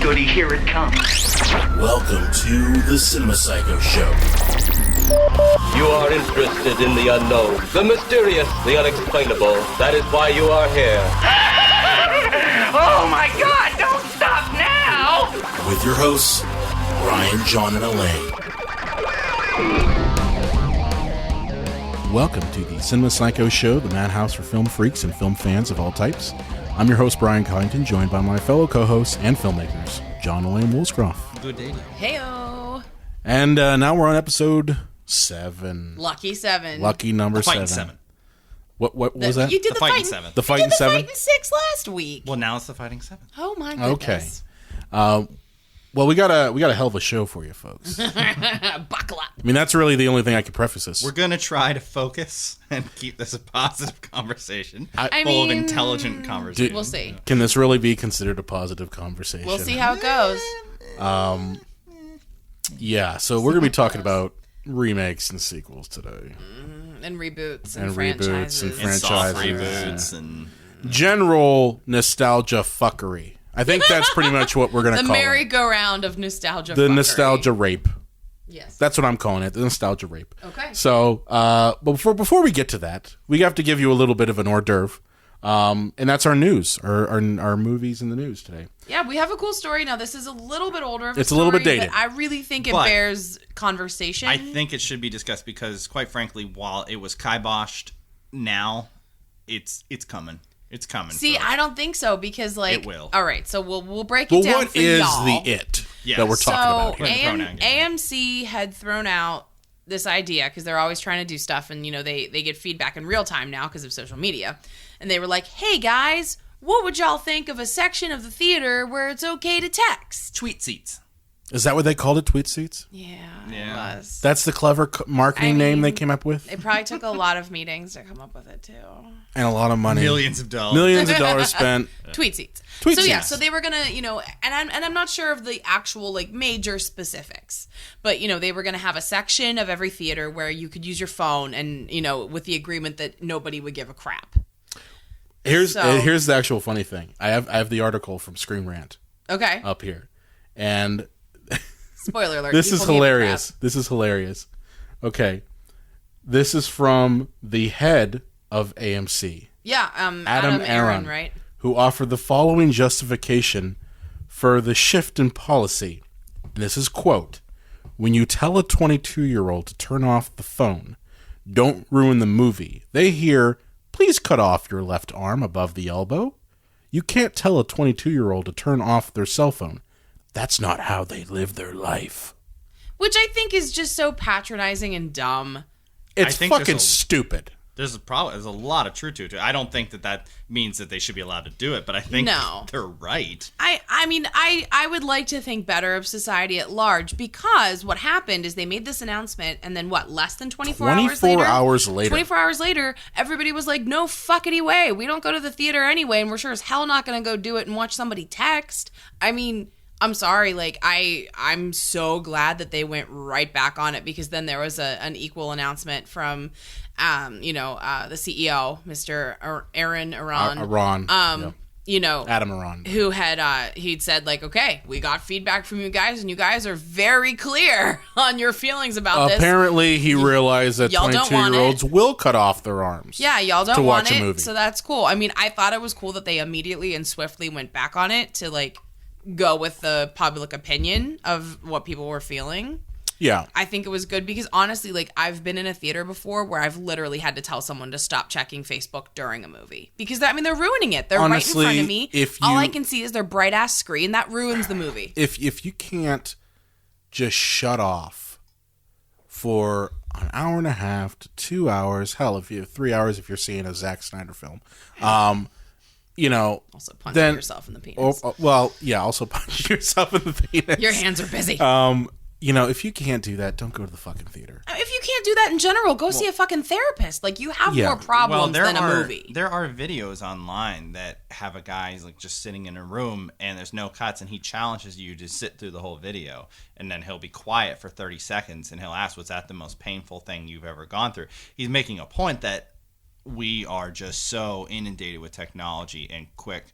goody, here it comes. Welcome to the Cinema Psycho Show. You are interested in the unknown, the mysterious, the unexplainable. That is why you are here. Oh my God, don't stop now! With your hosts, Brian, John, and Elaine. Welcome to the Cinema Psycho Show, the madhouse for film freaks and film fans of all types. I'm your host, Brian Collington, joined by my fellow co-hosts and filmmakers, John and Elaine Woolscroft. Good day to you. Heyo. And now we're on episode 7. Lucky 7. Lucky number 7. Fighting 7. What was that? You did The Fighting 7. The Fighting 7? You did the Fighting 6 last week. Well, now it's the Fighting 7. Oh my Okay. goodness. Well, we got a hell of a show for you folks. Buckle up. I mean, that's really the only thing I could preface this. We're going to try to focus and keep this a positive conversation. I full of mean, intelligent conversation. We'll see. Can this really be considered a positive conversation? We'll see how it goes. Yeah, so we're going to be talking about remakes and sequels today. And reboots and, And franchises. reboots and And soft franchises. reboots and General nostalgia fuckery. I think that's pretty much what we're going to The call it. merry-go-round of nostalgia The fuckery. nostalgia rape. Yes. That's what I'm calling it, the nostalgia rape. Okay. So, but before we get to that, we have to give you a little bit of an hors d'oeuvre. And that's our news, our movies in the news today. Yeah, we have a cool story. Now, this is a little bit older of a It's a little bit story, dated. but I really think it But bears conversation. I think it should be discussed because, quite frankly, while it was kiboshed now, it's coming. It's coming. See, folks. I don't think so because, like, It will. all right, so we'll break it Well, down what for is y'all. the it Yes. that we're talking So about here? We're in the pronoun game. AMC had thrown out this idea because they're always trying to do stuff, and they get feedback in real time now because of social media, and they were like, "Hey guys, what would y'all think of a section of the theater where it's okay to text?" Tweet seats. Is that what they called it, tweet seats? Yeah, Yeah. it was. That's the clever marketing name they came up with? It probably took a lot of meetings to come up with it too. And a lot of money. Millions of dollars. Millions of dollars spent. Tweet seats. Tweet so yeah, seats. so they were gonna, and I'm not sure of the actual like major specifics, but they were gonna have a section of every theater where you could use your phone, and with the agreement that nobody would give a crap. Here's So- the actual funny thing. I have the article from Screen Rant Okay. up here, and Spoiler alert. this is people gave a hilarious. crap. This is hilarious. Okay, this is from the head of AMC, Yeah. Adam Aron, right? who offered the following justification for the shift in policy. And this is, quote, "When you tell a 22-year-old to turn off the phone, don't ruin the movie. They hear, please cut off your left arm above the elbow. You can't tell a 22-year-old to turn off their cell phone. That's not how they live their life." Which I think is just so patronizing and dumb. It's think there's fucking a- stupid. There's a lot of truth to it. I don't think that means that they should be allowed to do it, but I think No. they're right. I mean, I would like to think better of society at large, because what happened is they made this announcement, and then less than 24 hours 24 later? hours later. 24 hours later, everybody was like, no fuckity way. We don't go to the theater anyway, and we're sure as hell not going to go do it and watch somebody text. I mean, I'm sorry. Like, I'm so glad that they went right back on it, because then there was an equal announcement from, the CEO, Mr. Aaron Aron. Aron. Yep. Adam Aron. Who had he'd said, like, okay, we got feedback from you guys, and you guys are very clear on your feelings about this. Apparently, he realized that y'all don't want 22-year-olds will cut off their arms. Yeah, y'all don't to want watch a it, movie. so that's cool. I mean, I thought it was cool that they immediately and swiftly went back on it to, like, go with the public opinion of what people were feeling. Yeah. I think it was good because, honestly, like, I've been in a theater before where I've literally had to tell someone to stop checking Facebook during a movie, because they're ruining it. They're Honestly, right in front of me. if All you- I can see is their bright ass screen. That ruins the movie. If you can't just shut off for an hour and a half to 2 hours, hell, if you have 3 hours if you're seeing a Zack Snyder film, Also punching then yourself in the penis. Also punch yourself in the penis. Your hands are busy. If you can't do that, don't go to the fucking theater. If you can't do that in general, go see a fucking therapist. Like, you have Yeah. more problems than a movie. There are videos online that have a guy like just sitting in a room and there's no cuts, and he challenges you to sit through the whole video, and then he'll be quiet for 30 seconds and he'll ask, was that the most painful thing you've ever gone through? He's making a point that we are just so inundated with technology and quick,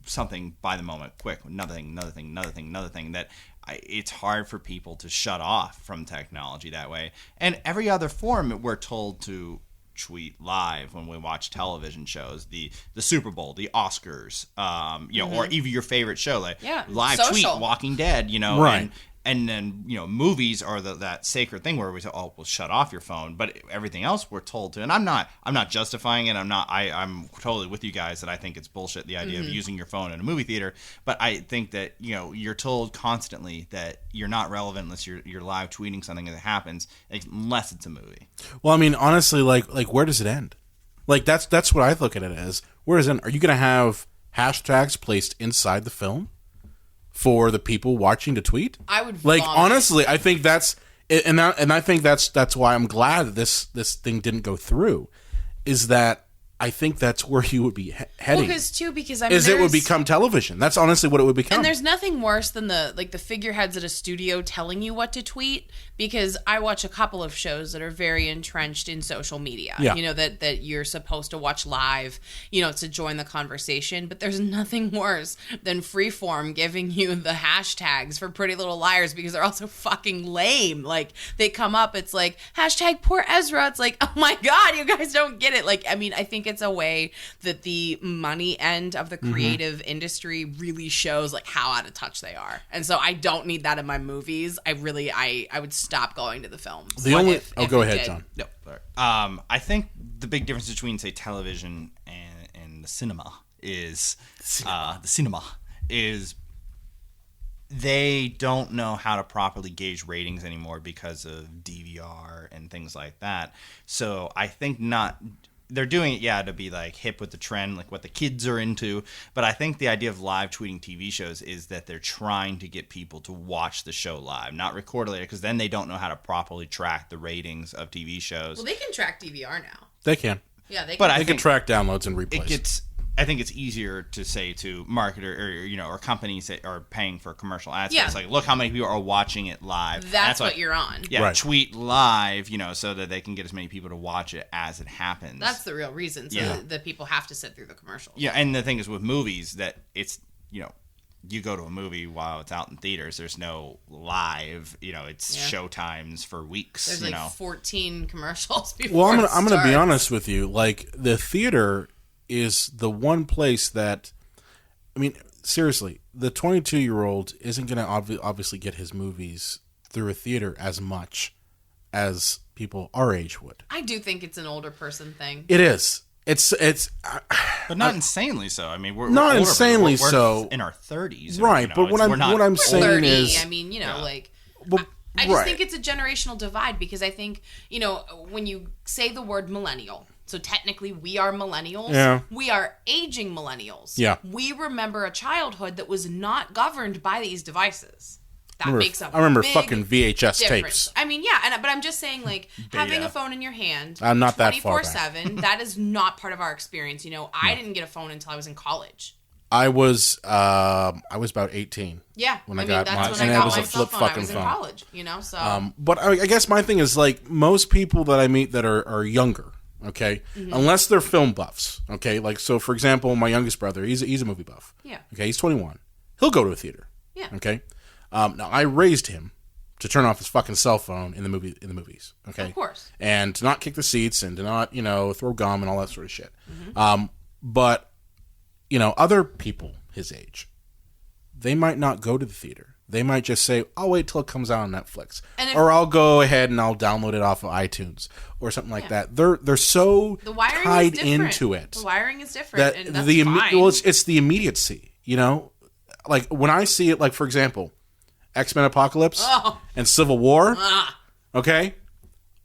something by the moment, quick, another thing, that it's hard for people to shut off from technology that way. And every other form, we're told to tweet live when we watch television shows, the Super Bowl, the Oscars, or even your favorite show, like live social. tweet Walking Dead, Right. And then, movies are that sacred thing where we say, oh, well, shut off your phone. But everything else we're told to. And I'm not justifying it. I'm totally with you guys that I think it's bullshit, the idea of using your phone in a movie theater. But I think that, you're told constantly that you're not relevant unless you're live tweeting something that happens, unless it's a movie. Well, I mean, honestly, like where does it end? Like, that's what I look at it as. Where does it end? Are you going to have hashtags placed inside the film for the people watching to tweet? I would like vomit. Honestly, I think that's and I think that's why I'm glad that this thing didn't go through. Is that I think that's where you would be heading. Because I mean, it would become television. That's honestly what it would become. And there's nothing worse than the figureheads at a studio telling you what to tweet. Because I watch a couple of shows that are very entrenched in social media. Yeah. That you're supposed to watch live, to join the conversation. But there's nothing worse than Freeform giving you the hashtags for Pretty Little Liars because they're also fucking lame. Like, they come up, it's like, hashtag poor Ezra. It's like, oh my God, you guys don't get it. Like, I mean, I think it's a way that the money end of the creative industry really shows like how out of touch they are. And so I don't need that in my movies. I would stop going to the films. Go ahead, John. No, I think the big difference between, say, television and the cinema is they don't know how to properly gauge ratings anymore because of DVR and things like that. So I think they're doing it, to be like hip with the trend, like what the kids are into. But I think the idea of live tweeting TV shows is that they're trying to get people to watch the show live, not record it later, because then they don't know how to properly track the ratings of TV shows. Well, they can track DVR now. They can. Yeah, they can. But They can track downloads and replays. I think it's easier to say to marketer or companies that are paying for commercial ads. Yeah. It's like, look how many people are watching it live. That's what you're on. Yeah, Right. Tweet live, so that they can get as many people to watch it as it happens. That's the real reason. So that people have to sit through the commercials. Yeah, and the thing is with movies that it's, you go to a movie while it's out in theaters, there's no live, it's showtimes for weeks. There's like 14 commercials before Well, it I'm gonna be starts. honest with you. Like, the theater is the one place that, I mean, seriously, the 22-year-old isn't going to obviously get his movies through a theater as much as people our age would. I do think it's an older person thing. It is. It's but not insanely so. I mean, we're not older, insanely we're so. in our 30s, Right, but what I'm saying 30. is, I mean, like. well, I just right. think it's a generational divide because I think, when you say the word millennial, so technically we are millennials. Yeah. We are aging millennials. Yeah. We remember a childhood that was not governed by these devices. That makes a I remember big fucking VHS difference. tapes. I mean, yeah, but I'm just saying, like, having a phone in your hand, I'm not that far back. 24/7, that is not part of our experience. I didn't get a phone until I was in college. I was about 18. Yeah, When I got that's mine, when and I it got was my a cell flip phone. I fucking was in phone. college, so. But I guess my thing is, like, most people that I meet that are younger, okay, unless they're film buffs, okay, like, so for example, my youngest brother, he's a movie buff. Yeah. Okay, he's 21. He'll go to a theater. Yeah. Okay. Now I raised him to turn off his fucking cell phone in the movies. Okay. Of course. And to not kick the seats and to not throw gum and all that sort of shit. But other people his age, they might not go to the theater. They might just say, I'll wait till it comes out on Netflix. Or I'll go ahead and I'll download it off of iTunes or something like that. They're so The wiring tied is different. into it. The wiring is different, and that's fine. fine. It's the immediacy, Like, when I see it, like, for example, X-Men Apocalypse and Civil War, okay?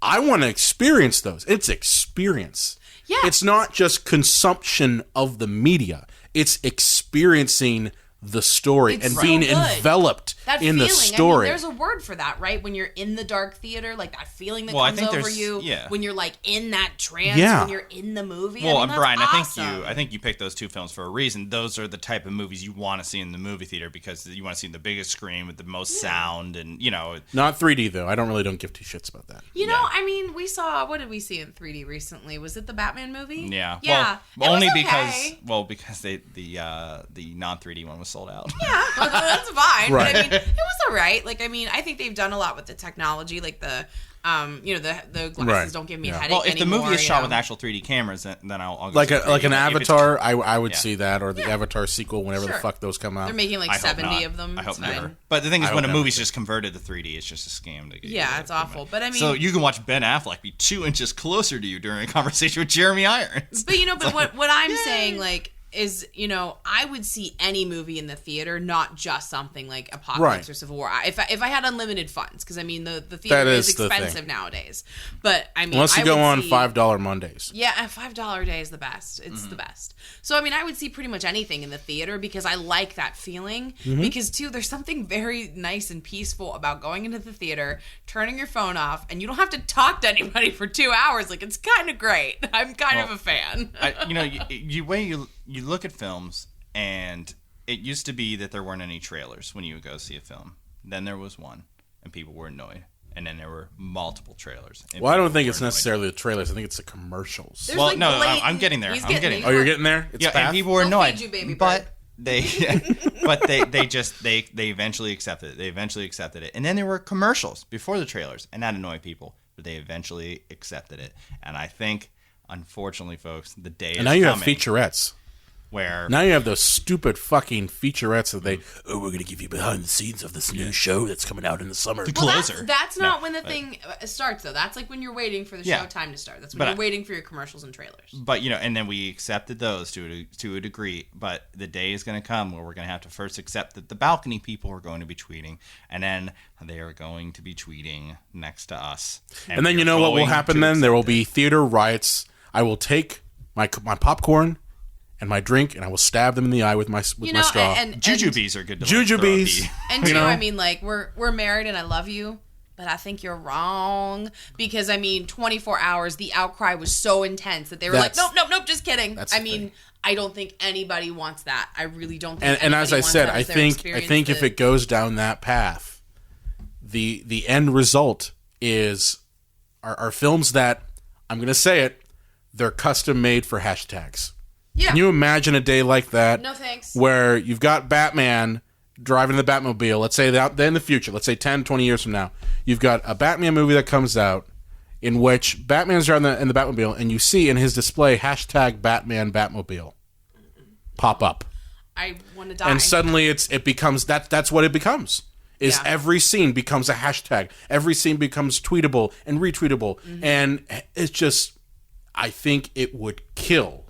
I want to experience those. It's experience. Yeah. It's not just consumption of the media. It's experiencing the story It's and so being good. enveloped That in feeling, the story. there's a word for that, right? When you're in the dark theater, like that feeling that Well, I comes think over there's- you. yeah. When you're like in that trance, Yeah. when you're in the movie. Well, I mean, that's Brian, awesome. I think you picked those two films for a reason. Those are the type of movies you want to see in the movie theater because you want to see the biggest screen with the most sound, and Not 3D though. I don't give two shits about that. You know, I mean, we saw, what did we see in 3D recently? Was it the Batman movie? Yeah. Yeah. Well, It only was because okay. because the non 3D one was sold out. Yeah, that's fine. Right. But I mean, it was all right. Like, I mean, I think they've done a lot with the technology, like the glasses Right. don't give me a Yeah. headache Well, if the anymore, movie is you shot know? with actual 3D cameras, then I'll go Like see a it. like an If it's- Avatar, I would Yeah. see that, or the Avatar sequel whenever the Sure. fuck those come out. They're making like I hope 70 not. of them. I hope It's fine. never. But the thing is, I when a hope never movie's too. just converted to 3D, it's just a scam to get you Yeah, to it's commit. awful. But I mean, So you can watch Ben Affleck be 2 inches closer to you during a conversation with Jeremy Irons. but what I'm saying, like, is, I would see any movie in the theater, not just something like Apocalypse Right. or Civil War. If I had unlimited funds, because I mean the That theater is is the thing. expensive nowadays. But I mean, Unless you I go would on see- $5 Mondays. Yeah, a $5 day is the best. It's the best. So I mean, I would see pretty much anything in the theater because I like that feeling. Because too, there's something very nice and peaceful about going into the theater, turning your phone off, and you don't have to talk to anybody for 2 hours. Like, it's kind of great. I'm kind of a fan. You look at films, and it used to be that there weren't any trailers when you would go see a film. Then there was one, and people were annoyed. And then there were multiple trailers. and Well, I don't people think were it's annoyed. necessarily the trailers. I think it's the commercials. There's, Well, like, no, blatant- I'm getting there. He's I'm getting getting there. Oh, you're getting there? It's Yeah, fast. and people were We'll annoyed. feed you, baby but bird. they eventually accepted it. They eventually accepted it. And then there were commercials before the trailers, and that annoyed people. But they eventually accepted it. And I think, unfortunately, folks, the day is And now you have coming featurettes. where Now you have those stupid fucking featurettes that we're going to give you behind the scenes of this new show that's coming out in the summer. Well, closer. that's not No, when the but- thing starts, though. That's like when you're waiting for the Yeah. show time to start. That's when But you're waiting for your commercials and trailers. But and then we accepted those to a degree. But the day is going to come where we're going to have to first accept that the balcony people are going to be tweeting, and then they are going to be tweeting next to us. And then we you are know what will going happen to then? There will accept be theater riots. I will take my popcorn and my drink, and I will stab them in the eye with my straw. it. Jujubes are good to Jujubes. throw at And too, I mean, like, we're married and I love you, but I think you're wrong. Because, I mean, 24 hours, the outcry was so intense that they were like, That's- nope, just kidding. that's I the mean, thing. I don't think anybody wants that. I really don't think And as anybody I wants said, that I as their think experience if that- it goes down that path, the end result is are films that, I'm going to say it, they're custom made for hashtags. Yeah. Can you imagine a day like that? No thanks. Where you've got Batman driving the Batmobile. Let's say that in the future, let's say 10, 20 years from now, you've got a Batman movie that comes out in which Batman's driving in the Batmobile, and you see in his display hashtag Batman Batmobile pop up. I want to die. And suddenly it becomes that's what it becomes. Is Yeah. every scene becomes a hashtag. Every scene becomes tweetable and retweetable. Mm-hmm. And it's just, I think it would kill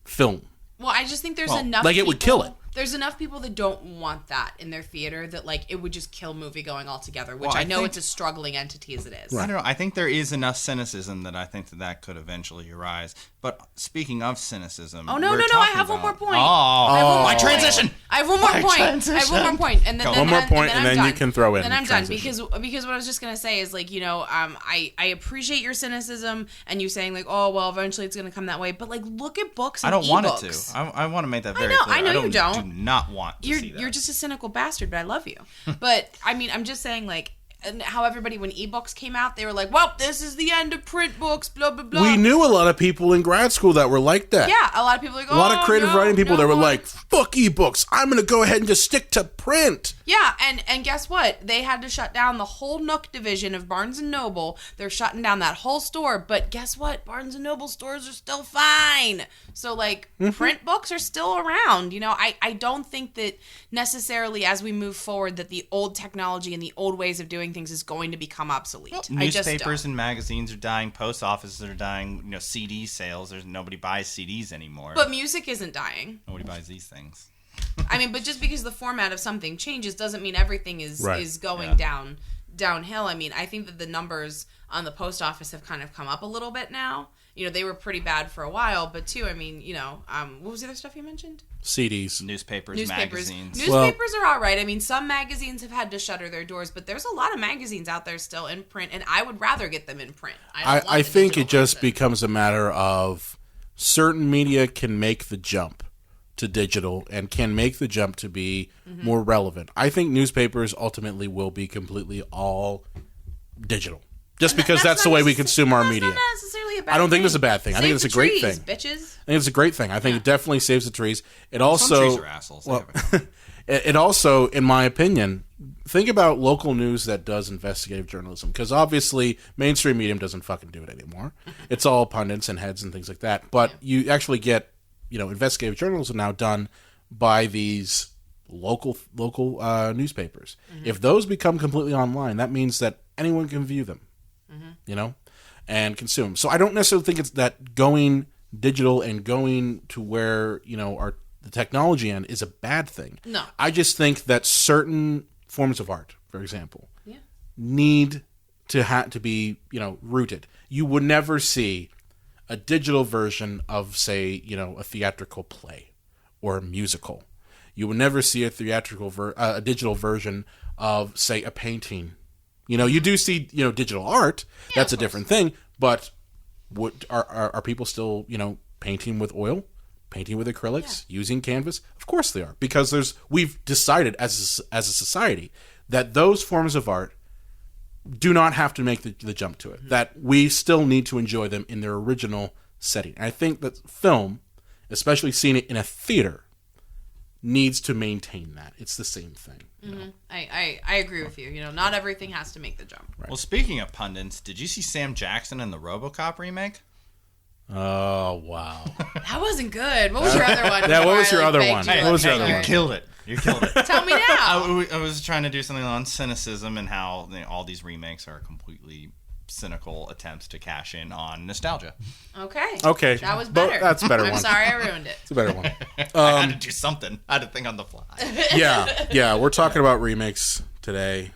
film. Well, I just think there's enough like, it would kill it. There's enough people that don't want that in their theater that, like, it would just kill movie going altogether, which Well, I I know think- it's a struggling entity as it is. I don't know. I think there is enough cynicism that I think that could eventually arise. But speaking of cynicism, Oh, no, we're I talking have one more about- point. Oh, I have one more my point. transition. I have one more point. I have one more point. And then, Go. then One more then- point, then and I'm then you done. can throw in Then I'm done transition. because what I was just gonna say is, like, I appreciate your cynicism and you saying, like, oh well, eventually it's gonna come that way. But, like, look at books. I And don't want it ebooks. to. I want to make that very know, clear. I know you don't. Do not want to see that. You're just a cynical bastard, but I love you. But I mean, I'm just saying, like, and how everybody, when ebooks came out, they were like, well, this is the end of print books, blah blah blah. We knew a lot of people in grad school that were like that. Yeah, a lot of people are like, A lot of creative no, writing people no that were more. like, fuck ebooks. I'm going to go ahead and just stick to print. Yeah, and guess what? They had to shut down the whole Nook division of Barnes & Noble. They're shutting down that whole store. But guess what? Barnes & Noble stores are still fine. So, like, print books are still around. I don't think that necessarily as we move forward that the old technology and the old ways of doing things is going to become obsolete. I just Newspapers don't. and magazines are dying. Post offices are dying. CD sales. There's nobody buys CDs anymore. But music isn't dying. Nobody buys these things. I mean, but just because the format of something changes doesn't mean everything is Right. is going downhill. I mean, I think that the numbers on the post office have kind of come up a little bit now. they were pretty bad for a while. But two, I mean, what was the other stuff you mentioned? CDs. Newspapers. Magazines. Newspapers are all right. I mean, some magazines have had to shutter their doors, but there's a lot of magazines out there still in print, and I would rather get them in print. I think it just becomes a matter of certain media can make the jump to digital and can make the jump to be more relevant. I think newspapers ultimately will be completely all digital. Just because that's the way we consume our media. Not necessarily a bad I don't think thing. it's a bad thing. I think Save it's a the great trees, thing. Bitches. I think it's a great thing. I think it definitely saves the trees. It also, Some trees are assholes. well, it also, in my opinion, think about local news that does investigative journalism, because obviously mainstream medium doesn't fucking do it anymore. It's all pundits and heads and things like that. But you actually get, investigative journalism now done by these local newspapers. If those become completely online, that means that anyone can view them, and consume. So I don't necessarily think it's that going digital and going to where the technology end is a bad thing. No. I just think that certain forms of art, for example, need to be rooted. You would never see a digital version of, say, a theatrical play or a musical. You would never see a digital version of, say, a painting. You do see digital art. That's a different thing. But are people still painting with oil, painting with acrylics, using canvas? Of course they are, because we've decided as a society that those forms of art do not have to make the jump to it. That we still need to enjoy them in their original setting. And I think that film, especially seeing it in a theater, needs to maintain that. It's the same thing. I agree with you. Not everything has to make the jump. Right. Well, speaking of pundits, did you see Sam Jackson in the RoboCop remake? Oh, wow. That wasn't good. What was your other one? Yeah, what was your other one? Hey, What was your other you one? killed it. You killed it. Tell me now. I was trying to do something on cynicism and how all these remakes are completely cynical attempts to cash in on nostalgia. Okay. That was better. That's a better one. I'm sorry I ruined it. It's a better one. I had to do something. I had to think on the fly. Yeah. We're talking about remakes today.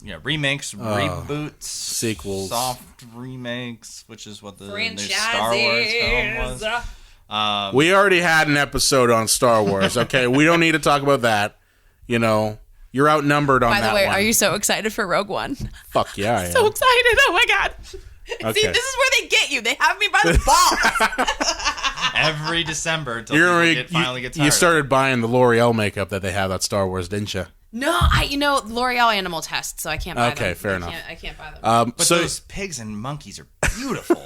Yeah, remakes, reboots, sequels, soft remakes, which is what the new Franchises. Star Wars film was. We already had an episode on Star Wars, okay? We don't need to talk about that. You're outnumbered on that one. By the way, are you so excited for Rogue One? Fuck yeah, I am. So excited. Oh my God. Okay. See, this is where they get you. They have me by the balls. Every December until people finally get tired. You started buying the L'Oreal makeup that they have at Star Wars, didn't you? No, L'Oreal animal test, so I can't buy them. Okay, fair enough. I can't buy them. But those pigs and monkeys are beautiful.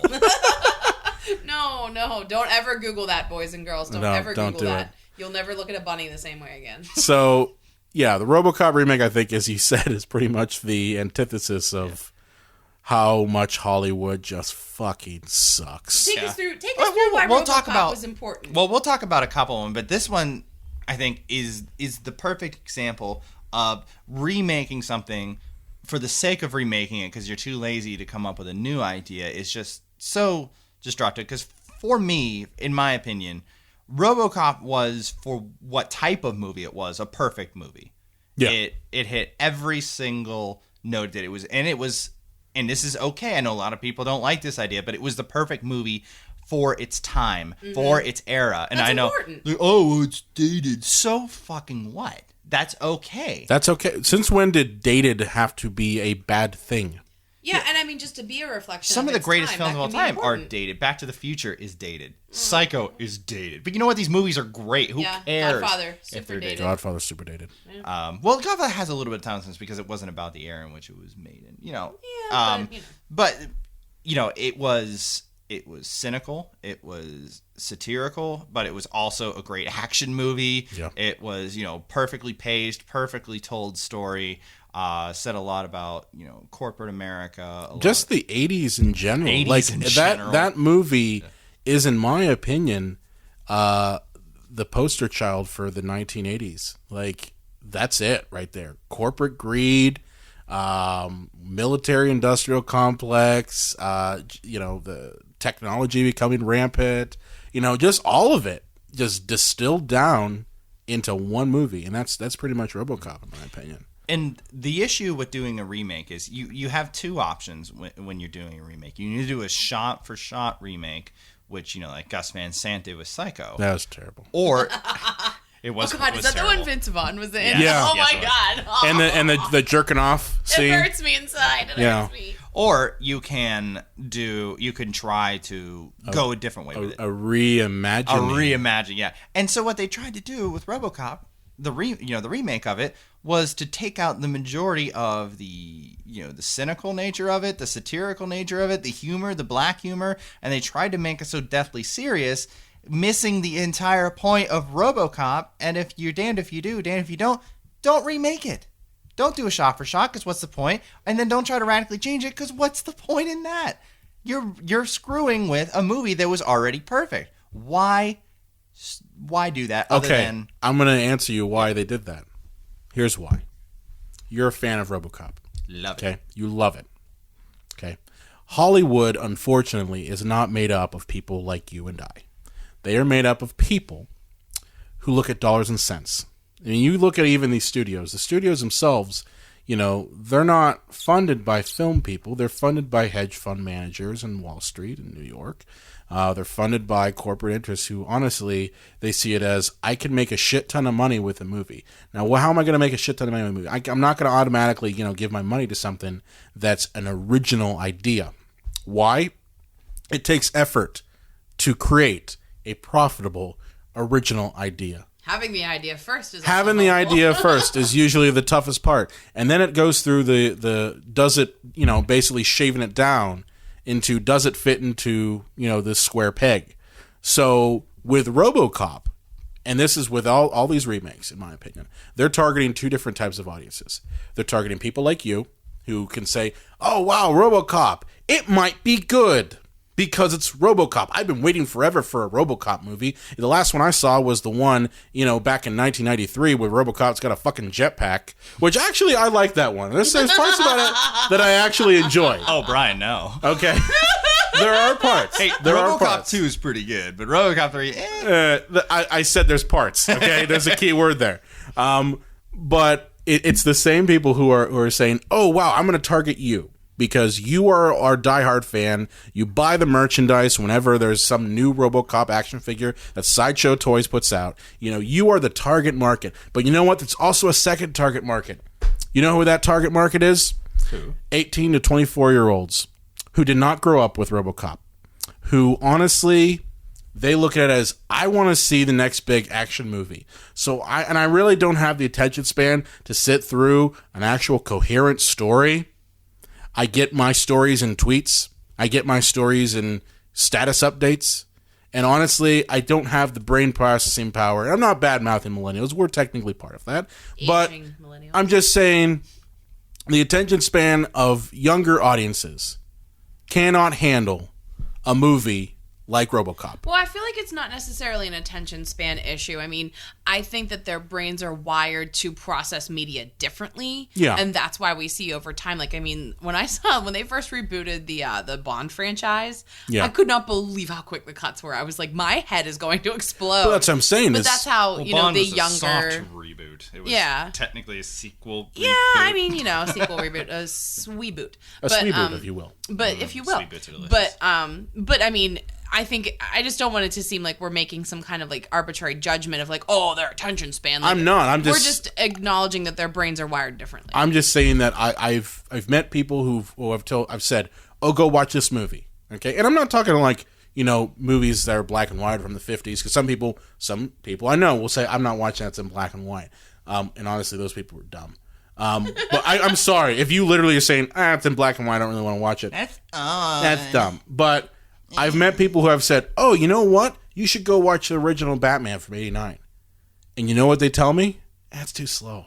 No, don't ever Google that, boys and girls. Don't ever don't Google do that. it. You'll never look at a bunny the same way again. So, yeah, the RoboCop remake, I think, as you said, is pretty much the antithesis of how much Hollywood just fucking sucks. Take us through why RoboCop was important. Well, we'll talk about a couple of them, but this one, I think, is the perfect example of remaking something for the sake of remaking it because you're too lazy to come up with a new idea. Is just so destructive. Because for me, in my opinion, RoboCop was, for what type of movie it was, a perfect movie. Yeah. It hit every single note that it was, and this is okay. I know a lot of people don't like this idea, but it was the perfect movie for its time, for its era. And That's I know, important. it's dated. So fucking what? That's okay. That's okay. Since when did dated have to be a bad thing? Yeah, and I mean, just to be a reflection Some of the its greatest time, films of all that can be time are important. dated. Back to the Future is dated. Psycho is dated. But you know what? These movies are great. Who cares Godfather, if super they're dated? dated. Godfather's super dated. Well, Godfather has a little bit of time since because it wasn't about the era in which it was made in. But it was cynical. It was satirical, but it was also a great action movie. Yeah. It was perfectly paced, perfectly told story. Said a lot about corporate America. Just the 80s in general. 80s like in that general. that movie is, in my opinion, the poster child for the 1980s. Like, that's it right there. Corporate greed, military industrial complex, the technology becoming rampant, just all of it just distilled down into one movie. And that's pretty much RoboCop, in my opinion. And the issue with doing a remake is you have two options when you're doing a remake. You need to do a shot-for-shot remake, which, like Gus Van Sant did with Psycho. That was terrible. Or it was. Oh God, it was is that terrible. the one Vince Vaughn was in? Yeah. Oh Yes, my it was. God. Oh. And the jerking off scene. It hurts me inside. It hurts me. Or you can try to go a different way with it. A reimagining. A reimagine, yeah. And so what they tried to do with RoboCop, the remake of it, was to take out the majority of the cynical nature of it, the satirical nature of it, the humor, the black humor, and they tried to make it so deathly serious, missing the entire point of RoboCop. And if you're damned if you do, damned if you don't remake it. Don't do a shot for shot, because what's the point? And then don't try to radically change it, because what's the point in that? You're screwing with a movie that was already perfect. Why do that? Other than I'm going to answer you why they did that. Here's why. You're a fan of RoboCop. love it. Okay, you love it. Okay, Hollywood, unfortunately, is not made up of people like you and I. They are made up of people who look at dollars and cents. I mean, you look at even these studios. The studios themselves, they're not funded by film people. They're funded by hedge fund managers in Wall Street in New York. They're funded by corporate interests who, honestly, they see it as, I can make a shit ton of money with a movie. Now, how am I going to make a shit ton of money with a movie? I'm not going to automatically, give my money to something that's an original idea. Why? It takes effort to create a profitable original idea. Having the idea first is Having the idea first is usually the toughest part. And then it goes through the does it, basically shaving it down into, does it fit into, this square peg? So with RoboCop, and this is with all these remakes, in my opinion, they're targeting two different types of audiences. They're targeting people like you who can say, oh, wow, RoboCop, it might be good. Because it's RoboCop. I've been waiting forever for a RoboCop movie. The last one I saw was the one, back in 1993 where RoboCop's got a fucking jetpack, which actually I like that one. There's parts about it that I actually enjoy. Oh, Brian, no. Okay. There are parts. Hey, there are RoboCop parts. 2 is pretty good, but RoboCop 3, I said there's parts. Okay, there's a key word there. But it's the same people who are saying, oh, wow, I'm going to target you. Because you are our diehard fan, you buy the merchandise whenever there's some new RoboCop action figure that Sideshow Toys puts out. You are the target market. But you know what? There's also a second target market. You know who that target market is? Who? 18 to 24-year-olds who did not grow up with RoboCop. Who, honestly, they look at it as, I want to see the next big action movie. So I really don't have the attention span to sit through an actual coherent story. I get my stories in tweets. I get my stories in status updates. And honestly, I don't have the brain processing power. I'm not bad-mouthing millennials. We're technically part of that. But I'm just saying the attention span of younger audiences cannot handle a movie like RoboCop. Well, I feel like it's not necessarily an attention span issue. I mean, I think that their brains are wired to process media differently. Yeah. And that's why we see over time. Like, I mean, when they first rebooted the Bond franchise, yeah. I could not believe how quick the cuts were. I was like, my head is going to explode. Well, that's what I'm saying. But that's how, Bond the was younger... a soft reboot. It was technically a sequel reboot. Yeah, I mean, sequel reboot, a sweeboot. A sweeboot, if you will. But if you will. Sweeboots are delicious. But I mean... I just don't want it to seem like we're making some kind of like arbitrary judgment of like, oh, their attention span. Like, I'm not. We're just acknowledging that their brains are wired differently. I'm just saying that I've met people I've said, oh, go watch this movie. Okay, and I'm not talking like movies that are black and white from the 50s, because some people I know will say I'm not watching that's in black and white. And honestly, those people were dumb. But I'm sorry if you literally are saying it's in black and white. I don't really want to watch it. That's dumb. But I've met people who have said, oh, you know what? You should go watch the original Batman from 89. And you know what they tell me? It's too slow.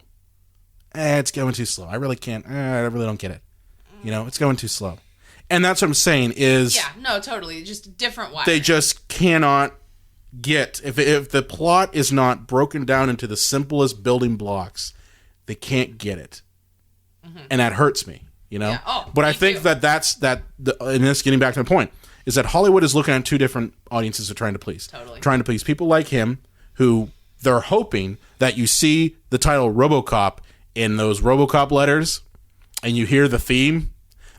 It's going too slow. I really can't. I really don't get it. It's going too slow. And that's what I'm saying is... Yeah, no, totally. Just different wires. They just cannot get... If the plot is not broken down into the simplest building blocks, they can't get it. Mm-hmm. And that hurts me, Yeah. Oh, but I think too. and this getting back to the point, is that Hollywood is looking at two different audiences they're trying to please. Totally. Trying to please people like him, who they're hoping that you see the title RoboCop in those RoboCop letters, and you hear the theme,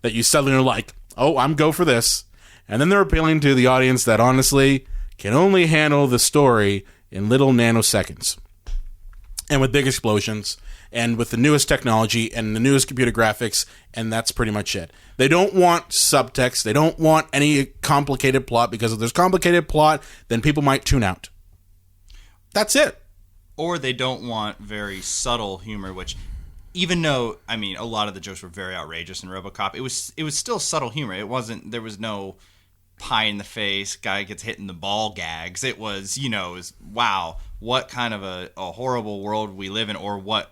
that you suddenly are like, oh, I'm go for this. And then they're appealing to the audience that honestly can only handle the story in little nanoseconds. And with big explosions, and with the newest technology, and the newest computer graphics, and that's pretty much it. They don't want subtext. They don't want any complicated plot, because if there's complicated plot, then people might tune out. That's it. Or they don't want very subtle humor, which, even though, I mean, a lot of the jokes were very outrageous in RoboCop, it was still subtle humor. It wasn't, there was no pie in the face, guy gets hit in the ball gags. It was, you know, wow, what kind of a horrible world we live in, or what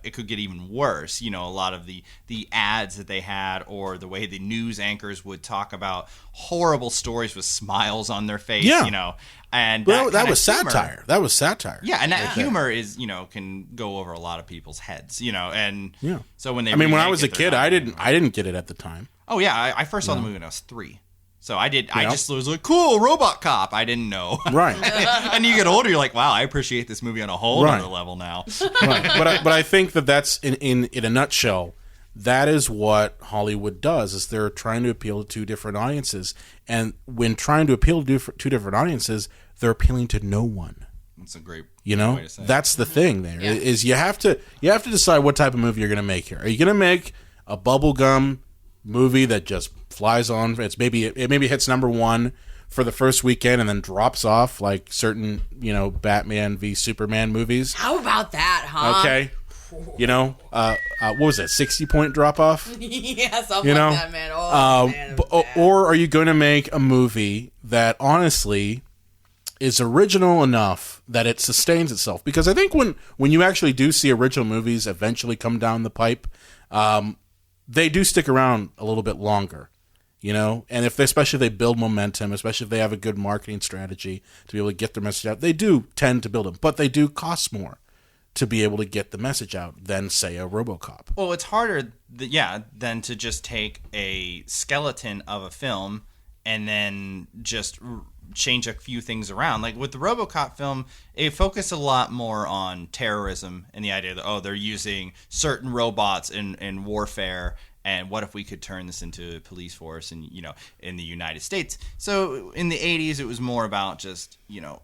it could get even worse. You know, a lot of the ads that they had, or the way the news anchors would talk about horrible stories with smiles on their face, you know. And that was satire. That was satire. Yeah, and that humor is, you know, can go over a lot of people's heads, you know. And so when they, I mean, when I was a kid, I didn't get it at the time. Oh yeah, I first saw the movie when I was 3. So I did. I just was like, cool, Robot Cop. I didn't know. Right. And you get older, you're like, wow, I appreciate this movie on a whole other level now. Right. But I think that's in a nutshell. That is what Hollywood does. Is they're trying to appeal to 2 different audiences, and when trying to appeal to 2 different audiences, they're appealing to no one. That's a great way to say that's the thing. There is you have to decide what type of movie you're going to make here. Are you going to make a bubblegum movie that just flies on? It maybe hits number 1 for the first weekend and then drops off like certain, you know, Batman v Superman movies. How about that, huh? Okay. You know, what was it? 60-point drop off? Yeah, something like that, man. Oh, man, or are you going to make a movie that honestly is original enough that it sustains itself? Because I think when you actually do see original movies eventually come down the pipe, they do stick around a little bit longer, you know? And especially if they build momentum, especially if they have a good marketing strategy to be able to get their message out, they do tend to build them. But they do cost more to be able to get the message out than, say, a RoboCop. Well, it's harder, than to just take a skeleton of a film and then just change a few things around. Like with the RoboCop film, it focused a lot more on terrorism and the idea that, they're using certain robots in warfare, and what if we could turn this into a police force in the United States. So in the 80s, it was more about just, you know,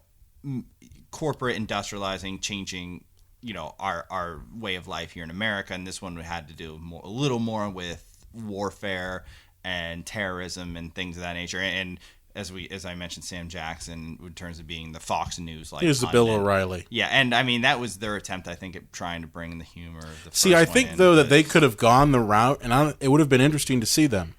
corporate industrializing, changing, you know, our way of life here in America. And this one had to do a little more with warfare and terrorism and things of that nature. And as I mentioned, Sam Jackson, in terms of being the Fox News, like, he was the Bill O'Reilly. Yeah, and I mean that was their attempt, I think, at trying to bring the humor of the first I think one though that they could have gone the route, and it would have been interesting to see them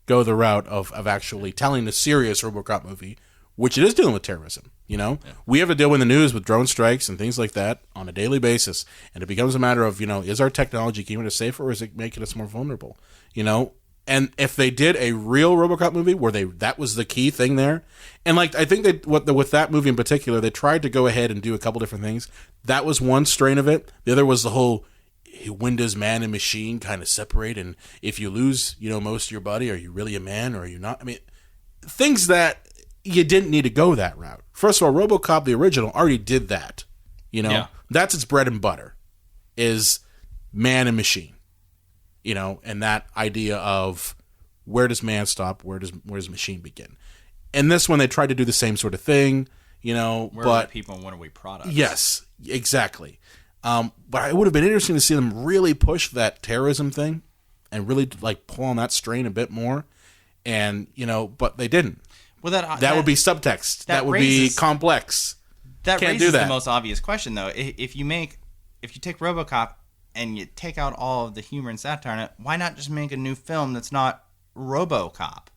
go the route of actually telling a serious RoboCop movie, which it is dealing with terrorism. You know, we have to deal with the news with drone strikes and things like that on a daily basis, and it becomes a matter of, you know, is our technology keeping us safer, or is it making us more vulnerable? You know. And if they did a real RoboCop movie where that was the key thing there, and like I think with that movie in particular, they tried to go ahead and do a couple different things. That was one strain of it. The other was the whole, when does man and machine kind of separate, and if you lose, you know, most of your body, are you really a man or are you not? I mean, things that you didn't need to go that route. First of all, RoboCop the original already did that. You know, that's its bread and butter, is man and machine. You know, and that idea of where does man stop, where does machine begin? And this one, they tried to do the same sort of thing, you know. Where are we people and when are we products? Yes, exactly. But it would have been interesting to see them really push that terrorism thing and really like pull on that strain a bit more. And, you know, but they didn't. Well, that would be subtext. That would be complex. That raises the most obvious question, though. If you take RoboCop and you take out all of the humor and satire in it, why not just make a new film that's not RoboCop?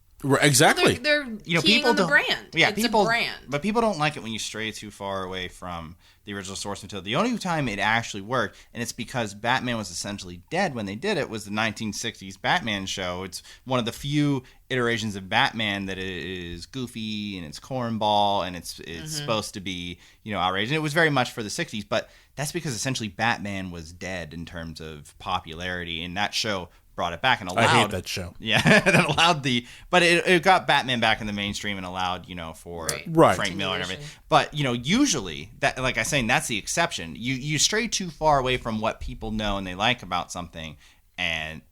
Exactly. Well, they're keying on the brand. Yeah, it's a brand. But people don't like it when you stray too far away from the original source material. The only time it actually worked, and it's because Batman was essentially dead when they did it, was the 1960s Batman show. It's one of the few iterations of Batman that is goofy and it's cornball and it's supposed to be, you know, outrageous. And it was very much for the 60s, but that's because essentially Batman was dead in terms of popularity, and that show brought it back and allowed. I hate that show. Yeah, that allowed but it got Batman back in the mainstream and allowed, for Right. Frank Miller and everything. But, usually, that, like I was saying, that's the exception. You stray too far away from what people know and they like about something, and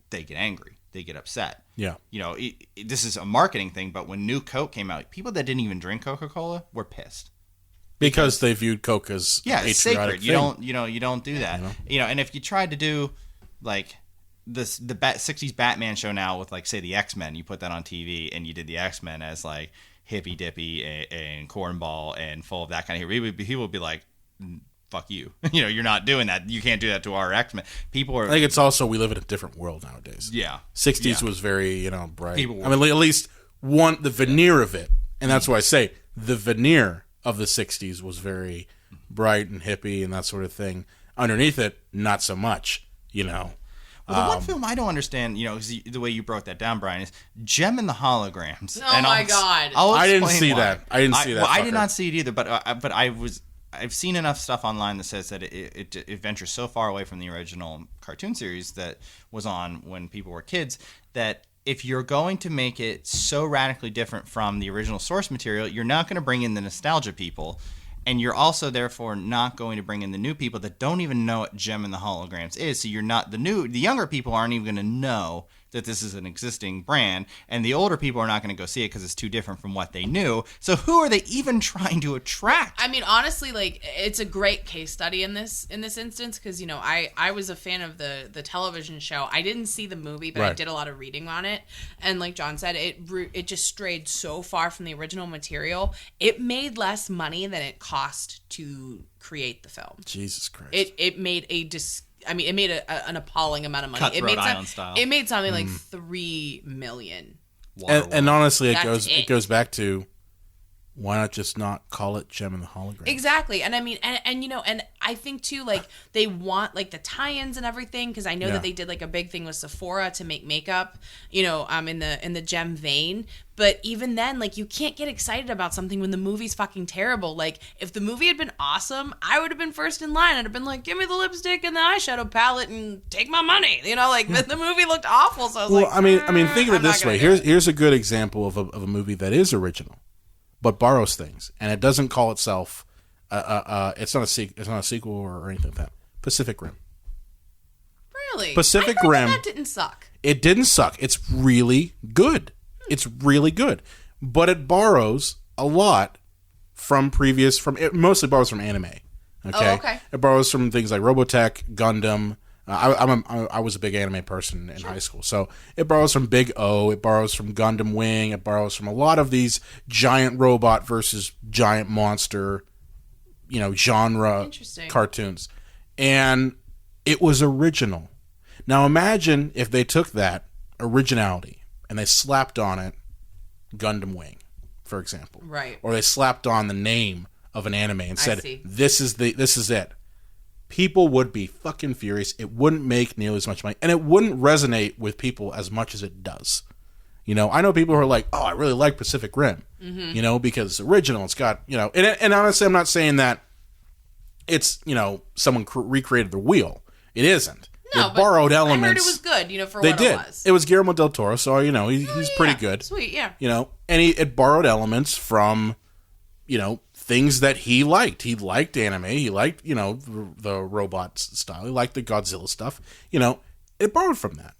they get angry. They get upset. Yeah. This is a marketing thing, but when New Coke came out, people that didn't even drink Coca-Cola were pissed. Because they viewed Coke as it's sacred. thing. You don't do that. And if you tried to do like the 60s Batman show now with like say the X-Men, you put that on TV and you did the X-Men as like hippy dippy and cornball and full of that kind of he would be like, fuck you. You're not doing that. You can't do that to our X-Men. People are. I think it's also we live in a different world nowadays. Yeah. 60s was very bright. People I mean, at least the veneer of it, and that's why I say the veneer of the 60s was very bright and hippie and that sort of thing. Underneath it, not so much, Well, the one film I don't understand, the way you broke that down, Brian, is Gem and the Holograms. Oh, my God. I didn't see that. I didn't see that. Well, I did not see it either, but I've seen enough stuff online that says that it ventures so far away from the original cartoon series that was on when people were kids that if you're going to make it so radically different from the original source material, you're not going to bring in the nostalgia people, and you're also therefore not going to bring in the new people that don't even know what Gem and the Holograms is. So you're not the younger people aren't even going to know that this is an existing brand, and the older people are not going to go see it because it's too different from what they knew. So who are they even trying to attract? I mean, honestly, like it's a great case study in this instance because I was a fan of the television show. I didn't see the movie, but I did a lot of reading on it, and like John said, it just strayed so far from the original material. It made less money than it cost to create the film. Jesus Christ! It made it made an appalling amount of money. Cutthroat Island style. It made something like $3 million. And honestly, it That's goes back to why not just not call it Gem and the Hologram? Exactly. And I mean, and I think too, like they want like the tie-ins and everything because I know that they did like a big thing with Sephora to make makeup, in the Gem vein. But even then, like you can't get excited about something when the movie's fucking terrible. Like if the movie had been awesome, I would have been first in line. I'd have been like, give me the lipstick and the eyeshadow palette and take my money. But the movie looked awful, so I was like, I mean, think of it this way. Here's a good example of a movie that is original, but borrows things, and it doesn't call itself. It's not a sequel or anything like that. Pacific Rim. Really? Pacific I heard Rim. That didn't suck. It didn't suck. It's really good. It's really good, but it borrows a lot it mostly borrows from anime. Okay. Oh, okay. It borrows from things like Robotech, Gundam. I was a big anime person in high school, so it borrows from Big O. It borrows from Gundam Wing. It borrows from a lot of these giant robot versus giant monster, genre cartoons, and it was original. Now imagine if they took that originality and they slapped on it Gundam Wing, for example, right? Or they slapped on the name of an anime and said, "This is it." People would be fucking furious. It wouldn't make nearly as much money, and it wouldn't resonate with people as much as it does. I know people who are like, "Oh, I really like Pacific Rim," because it's original. It's got, and honestly, I'm not saying that it's someone recreated the wheel. It isn't. No, it borrowed elements. I heard it was good, for they what did. it was. It was Guillermo del Toro, so he's pretty good. Sweet, yeah. And it borrowed elements from, things that he liked. He liked anime. He liked, the robot style. He liked the Godzilla stuff. It borrowed from that.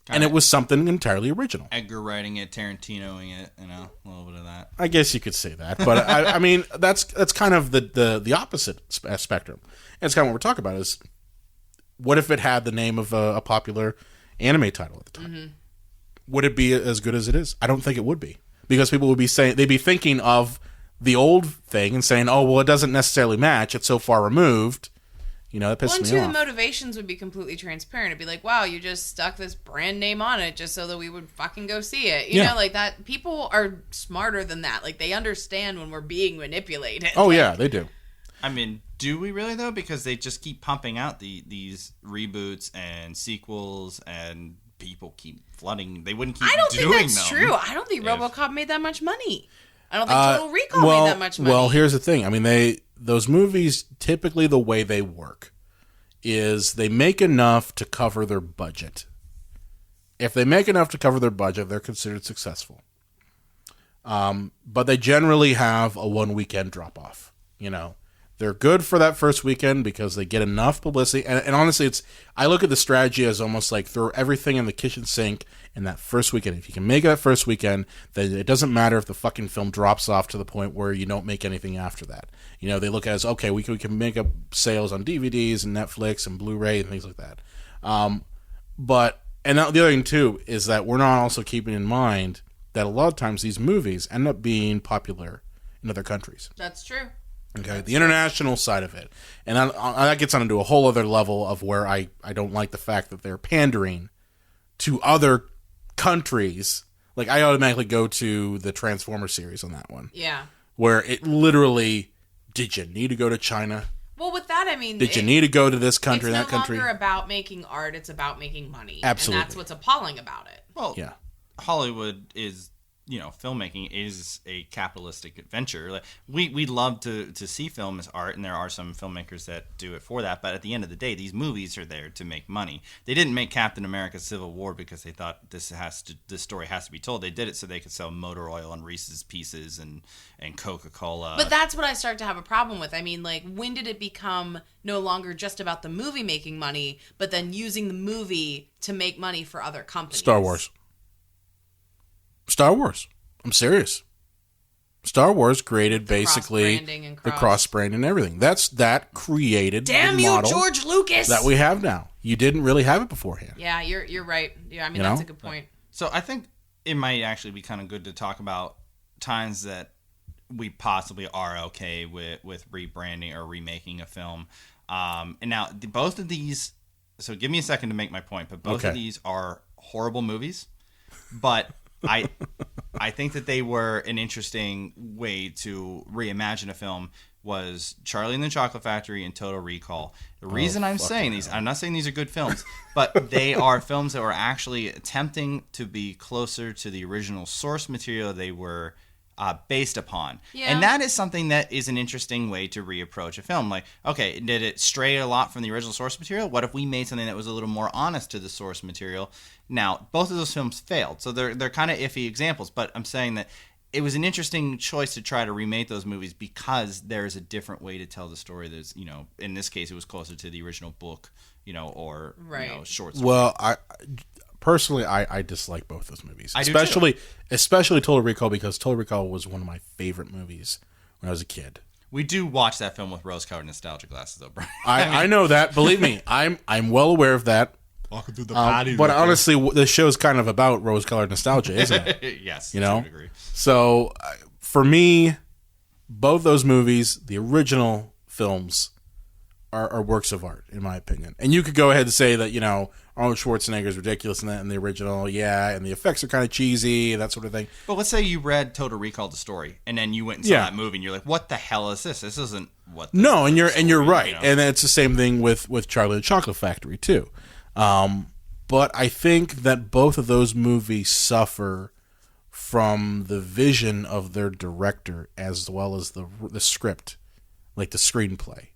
And it was something entirely original. Edgar writing it, Tarantinoing it, a little bit of that. I guess you could say that, but I mean that's kind of the opposite spectrum. And it's kind of what we're talking about is, what if it had the name of a popular anime title at the time? Mm-hmm. Would it be as good as it is? I don't think it would be, because people would be they'd be thinking of the old thing and saying, "Oh, well, it doesn't necessarily match. It's so far removed." That pisses me off. The motivations would be completely transparent. It'd be like, wow, you just stuck this brand name on it just so that we would fucking go see it. You know, like that. People are smarter than that. Like, they understand when we're being manipulated. Oh, yeah, they do. I mean, do we really, though? Because they just keep pumping out these reboots and sequels, and people keep flooding. They wouldn't keep doing them. I don't think that's true. I don't think RoboCop made that much money. I don't think Total Recall made that much money. Well, here's the thing. I mean, those movies, typically the way they work is they make enough to cover their budget. If they make enough to cover their budget, they're considered successful. But they generally have a one weekend drop off. You know, they're good for that first weekend because they get enough publicity. And honestly, I look at the strategy as almost like throw everything in the kitchen sink in that first weekend. If you can make it that first weekend, then it doesn't matter if the fucking film drops off to the point where you don't make anything after that. You know, they look at it as, okay, we can make up sales on DVDs and Netflix and Blu-ray and things like that. And the other thing, too, is that we're not also keeping in mind that a lot of times these movies end up being popular in other countries. That's true. Okay, the international side of it. And that gets onto a whole other level of where I don't like the fact that they're pandering to other countries. Like, I automatically go to the Transformers series on that one. Yeah. Where it literally, did you need to go to China? Well, with that, I mean... Did you need to go to this country, that country? It's no longer about making art, it's about making money. Absolutely. And that's what's appalling about it. Well, yeah. Hollywood is, filmmaking is a capitalistic adventure. Like, we love to see film as art, and there are some filmmakers that do it for that. But at the end of the day, these movies are there to make money. They didn't make Captain America: Civil War because they thought this story has to be told. They did it so they could sell motor oil and Reese's Pieces and Coca-Cola. But that's what I start to have a problem with. I mean, like, when did it become no longer just about the movie making money, but then using the movie to make money for other companies? Star Wars. I'm serious. Star Wars created basically the cross-branding and everything. That created Damn the you, model George Lucas! that we have now. You didn't really have it beforehand. Yeah, you're right. Yeah, I mean, that's a good point. So I think it might actually be kind of good to talk about times that we possibly are okay with rebranding or remaking a film. And now, both of these... So give me a second to make my point, but both of these are horrible movies. But... I think that they were an interesting way to reimagine a film was Charlie and the Chocolate Factory and Total Recall. The reason I'm saying these, I'm not saying these are good films, but they are films that were actually attempting to be closer to the original source material they were based upon. Yeah. And that is something that is an interesting way to reapproach a film. Like, okay, did it stray a lot from the original source material? What if we made something that was a little more honest to the source material? Now, both of those films failed, so they're kind of iffy examples, but I'm saying that it was an interesting choice to try to remake those movies because there's a different way to tell the story. There's, in this case, it was closer to the original book, or short story. Well, Personally, I dislike both those movies. I do especially Total Recall, because Total Recall was one of my favorite movies when I was a kid. We do watch that film with rose-colored nostalgia glasses, though, Brian. I know that. Believe me, I'm well aware of that. Walking through the patio. But honestly, the show's kind of about rose-colored nostalgia, isn't it? Yes, to a degree. So, for me, both those movies, the original films, are works of art, in my opinion. And you could go ahead and say that, Arnold Schwarzenegger is ridiculous in that in the original, and the effects are kind of cheesy, that sort of thing. But let's say you read Total Recall, the story, and then you went and saw that movie, and you're like, "What the hell is this? This isn't what." And you're right, and it's the same thing with Charlie and the Chocolate Factory too. But I think that both of those movies suffer from the vision of their director as well as the script, like the screenplay.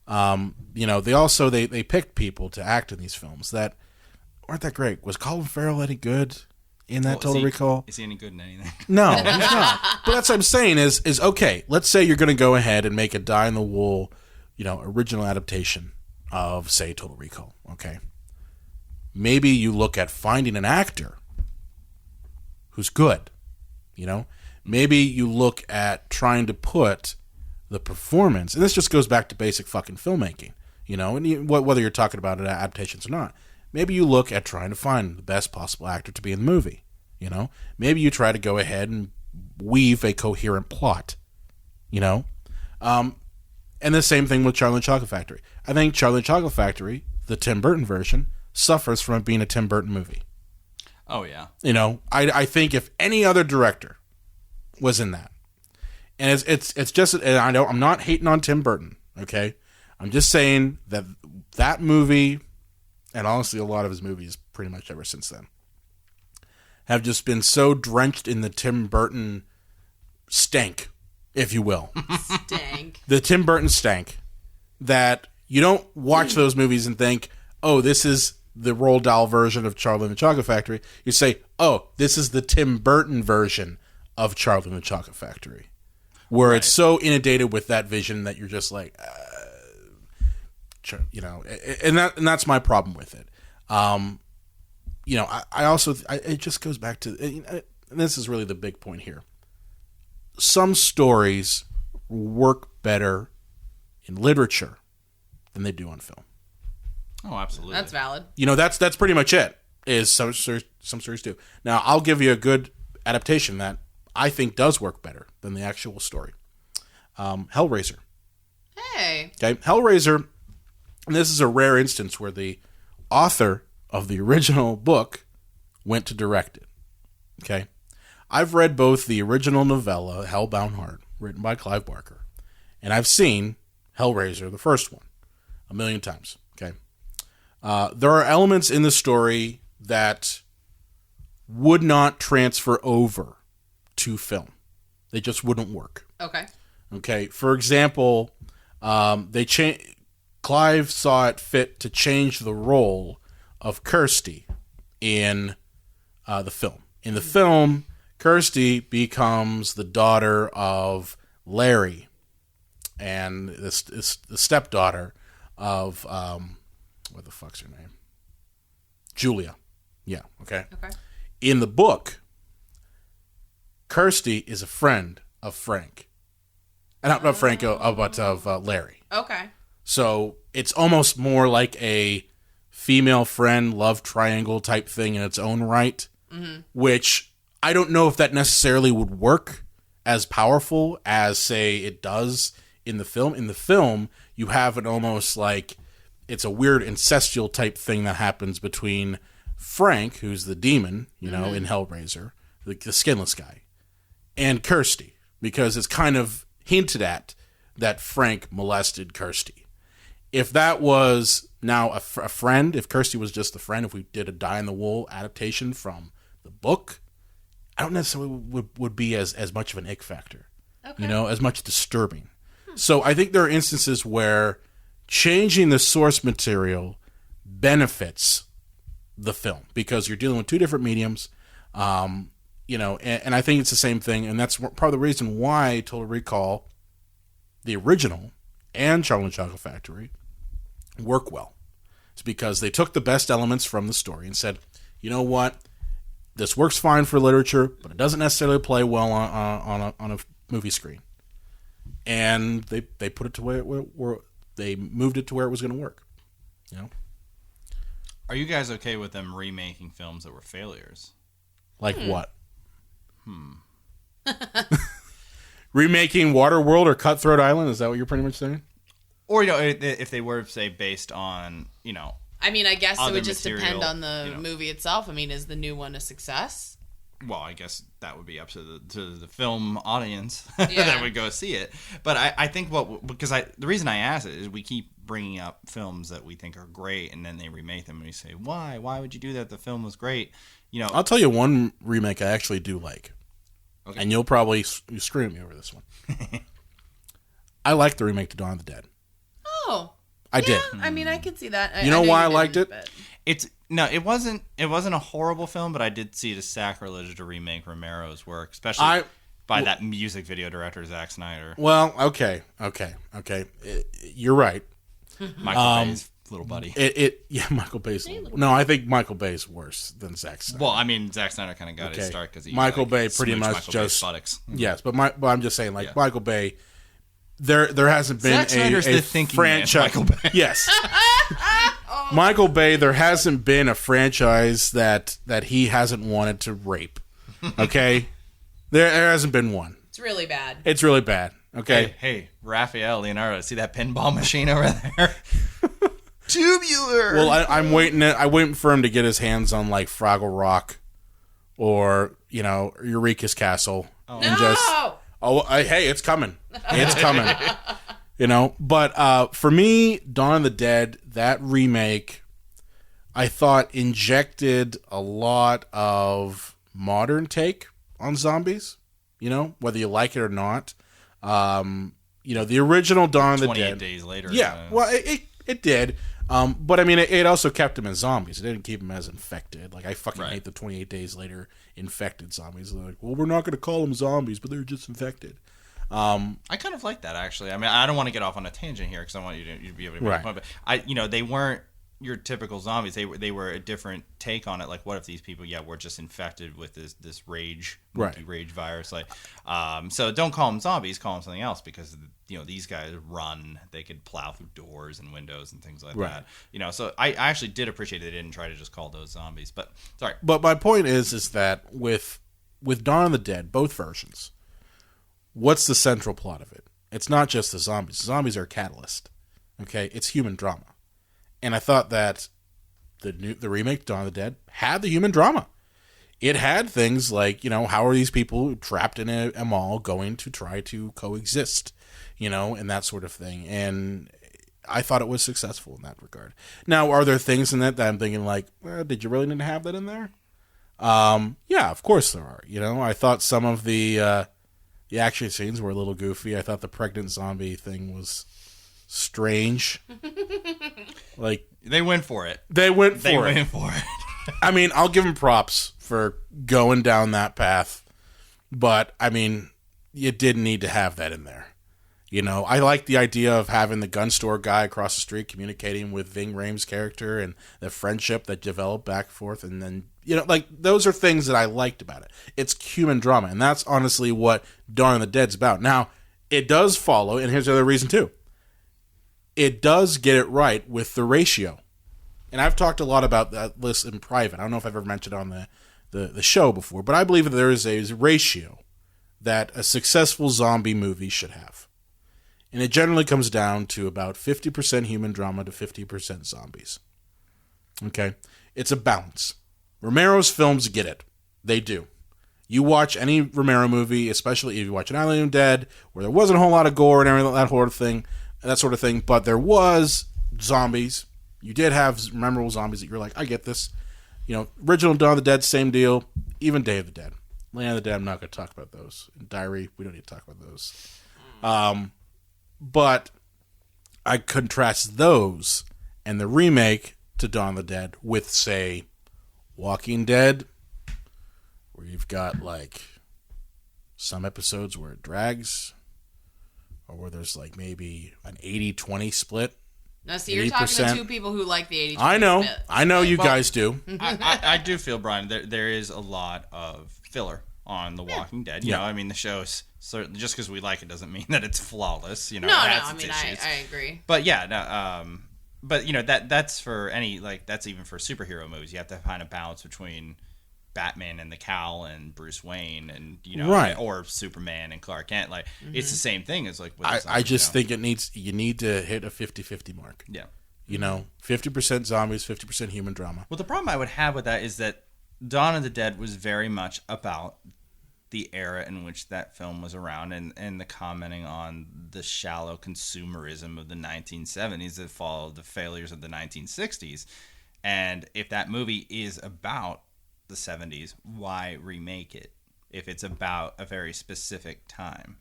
They picked people to act in these films that weren't that great. Was Colin Farrell any good in that Total Recall? Is he any good in anything? No, he's not. But that's what I'm saying is okay, let's say you're going to go ahead and make a dyed-in-the-wool, original adaptation of, say, Total Recall, okay? Maybe you look at finding an actor who's good, Maybe you look at trying to put the performance, and this just goes back to basic fucking filmmaking, and whether you're talking about adaptations or not. Maybe you look at trying to find the best possible actor to be in the movie, Maybe you try to go ahead and weave a coherent plot, And the same thing with Charlie and the Chocolate Factory. I think Charlie and the Chocolate Factory, the Tim Burton version, suffers from it being a Tim Burton movie. Oh, yeah. I think if any other director was in that, and it's just, and I know I'm not hating on Tim Burton, okay? I'm just saying that movie, and honestly a lot of his movies pretty much ever since then, have just been so drenched in the Tim Burton stank, if you will. Stank. The Tim Burton stank, that you don't watch those movies and think, oh, this is the Roald Dahl version of Charlie and the Chocolate Factory, you say, oh, this is the Tim Burton version of Charlie and the Chocolate Factory. Where it's so inundated with that vision that you're just like, you know, and that's my problem with it. You know, it just goes back to, and this is really the big point here. Some stories work better in literature than they do on film. Oh, absolutely. That's valid. You know, that's pretty much it. Is some stories do. Now, I'll give you a good adaptation that I think does work better than the actual story. Hellraiser. Hey. Okay, Hellraiser. And this is a rare instance where the author of the original book went to direct it. Okay, I've read both the original novella Hellbound Heart, written by Clive Barker, and I've seen Hellraiser, the first one, 1,000,000 times. Okay. There are elements in the story that would not transfer over to film. They just wouldn't work. Okay. Okay. For example, Clive saw it fit to change the role of Kirsty in the film. In the film, Kirsty becomes the daughter of Larry and the stepdaughter of what the fuck's her name? Julia. Yeah, okay. Okay. In the book, Kirsty is a friend of Frank. And not Franco, but of Larry. Okay. So it's almost more like a female friend love triangle type thing in its own right, which I don't know if that necessarily would work as powerful as, say, it does in the film. In the film, you have it almost like it's a weird incestual type thing that happens between Frank, who's the demon, you know, in Hellraiser, the skinless guy, and Kirsty, because it's kind of hinted at that Frank molested Kirsty. If that was now a friend, if Kirsty was just the friend, if we did a dyed-in-the-wool adaptation from the book, I don't necessarily would be as much of an ick factor, you know, as much disturbing. So I think there are instances where changing the source material benefits the film because you're dealing with two different mediums, you know, and I think it's the same thing, and that's part of the reason why Total Recall, the original, and Charlie and the Chocolate Factory work well. It's because they took the best elements from the story and said, you know what, this works fine for literature, but it doesn't necessarily play well on a movie screen. And they put it to where they moved it to where it was going to work. You know. Are you guys okay with them remaking films that were failures? Like what? Remaking Waterworld or Cutthroat Island? Is that what you're pretty much saying? Or, you know, if they were, say, based on, you know, I mean, I guess it other would just material, depend on the you know. movie itself. I mean, is the new one a success? Well, I guess that would be up to the film audience Yeah. that would go see it. But I think the reason I ask it is we keep bringing up films that we think are great, and then they remake them, and we say, why? Why would you do that? The film was great. You know, I'll tell you one remake I actually do like. Okay. And you'll probably scream at me over this one. I like the remake to Dawn of the Dead. Oh. I did. I mean, I could see that. You know I why I didn't, liked it? but- it wasn't a horrible film, but I did see it as sacrilege to remake Romero's work, especially by that music video director Zack Snyder. Well, okay. You're right. Michael Bay's little buddy. Michael Bay's. No, I think Michael Bay's worse than Zack Snyder. Well, I mean, Zack Snyder kind of got his Okay. start because Michael Bay pretty smooched much Michael just Bay's buttocks. Yes, but I'm just saying, like, Yeah. Michael Bay. There hasn't been Zack Snyder's a the thinking man, franchise. Michael Bay. Yes, Michael Bay. There hasn't been a franchise that he hasn't wanted to rape. Okay, there hasn't been one. It's really bad. It's really bad. Okay, Hey, Raphael, Leonardo, see that pinball machine over there? Tubular. well, I'm waiting for him to get his hands on like Fraggle Rock, or you know, Eureka's Castle, and just. Hey, it's coming. It's coming. You know, but for me, Dawn of the Dead, that remake, I thought injected a lot of modern take on zombies, you know, whether you like it or not. You know, the original Dawn of the 28 Dead. days later. Yeah, well, it did. But I mean, it also kept them as zombies. It didn't keep them as infected. Like, I fucking Right. hate the 28 days later infected zombies. They're like, well, we're not going to call them zombies, but they're just infected. I kind of like that, actually. I mean, I don't want to get off on a tangent here because I want you to be able to make a point. But they weren't your typical zombies. They were a different take on it. Like, what if these people, were just infected with this rage, monkey rage virus? Like, so don't call them zombies. Call them something else because these guys run. They could plow through doors and windows and things like that. So I actually did appreciate they didn't try to just call those zombies. But sorry. But my point is that with Dawn of the Dead, both versions, what's the central plot of it? It's not just the zombies. The zombies are a catalyst. Okay, it's human drama. And I thought that the remake, Dawn of the Dead, had the human drama. It had things like, how are these people trapped in a mall going to try to coexist, and that sort of thing. And I thought it was successful in that regard. Now, are there things in that I'm thinking like, did you really need to have that in there? Yeah, of course there are. I thought some of the action scenes were a little goofy. I thought the pregnant zombie thing was strange. Like, they went for it. They went for it. I mean, I'll give them props for going down that path, but I mean, you didn't need to have that in there. I like the idea of having the gun store guy across the street communicating with Ving Rhames' character and the friendship that developed back and forth, and then those are things that I liked about it. It's human drama, and that's honestly what Dawn of the Dead's about. Now, it does follow, and here's the other reason too. It does get it right with the ratio. And I've talked a lot about that list in private. I don't know if I've ever mentioned it on the show before, but I believe that there is a ratio that a successful zombie movie should have. And it generally comes down to about 50% human drama to 50% zombies. Okay? It's a balance. Romero's films get it. They do. You watch any Romero movie, especially if you watch an Island of the Dead, where there wasn't a whole lot of gore and everything, that sort of thing, but there was zombies. You did have memorable zombies that you're like, I get this. Original Dawn of the Dead, same deal. Even Day of the Dead. Land of the Dead, I'm not going to talk about those. Diary, we don't need to talk about those. But I contrast those and the remake to Dawn of the Dead with, say, Walking Dead, where you've got, like, some episodes where it drags, or where there's like maybe an 80-20 split. Now, see, you're talking to two people who like the 80-20 split. I know you guys do. I do feel, Brian, there is a lot of filler on The Walking Dead. I mean, the show is certainly, just because we like it doesn't mean that it's flawless. It has its issues. I agree. But that's for any, that's even for superhero movies. You have to find a balance between Batman and the Cowl and Bruce Wayne and right. or Superman and Clark Kent. It's the same thing as I just think you need to hit a 50-50 mark. Yeah. 50% zombies, 50% human drama. Well, the problem I would have with that is that Dawn of the Dead was very much about the era in which that film was around and the commenting on the shallow consumerism of the 1970s that followed the failures of the 1960s. And if that movie is about the 70s, why remake it if it's about a very specific time?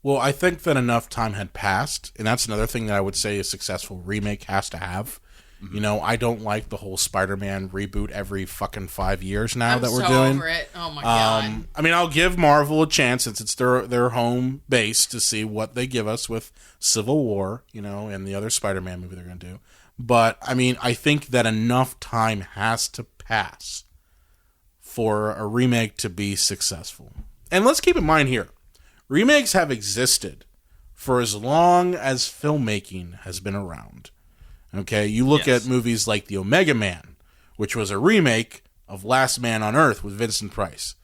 Well, I think that enough time had passed, and that's another thing that I would say a successful remake has to have. Mm-hmm. I don't like the whole Spider-Man reboot every fucking 5 years now that we're doing. I'm so over it. Oh my god. I mean, I'll give Marvel a chance since it's their home base to see what they give us with Civil War, and the other Spider-Man movie they're going to do. But I mean, I think that enough time has to pass for a remake to be successful. And let's keep in mind here, remakes have existed for as long as filmmaking has been around. Okay, you look at movies like The Omega Man, which was a remake of Last Man on Earth with Vincent Price.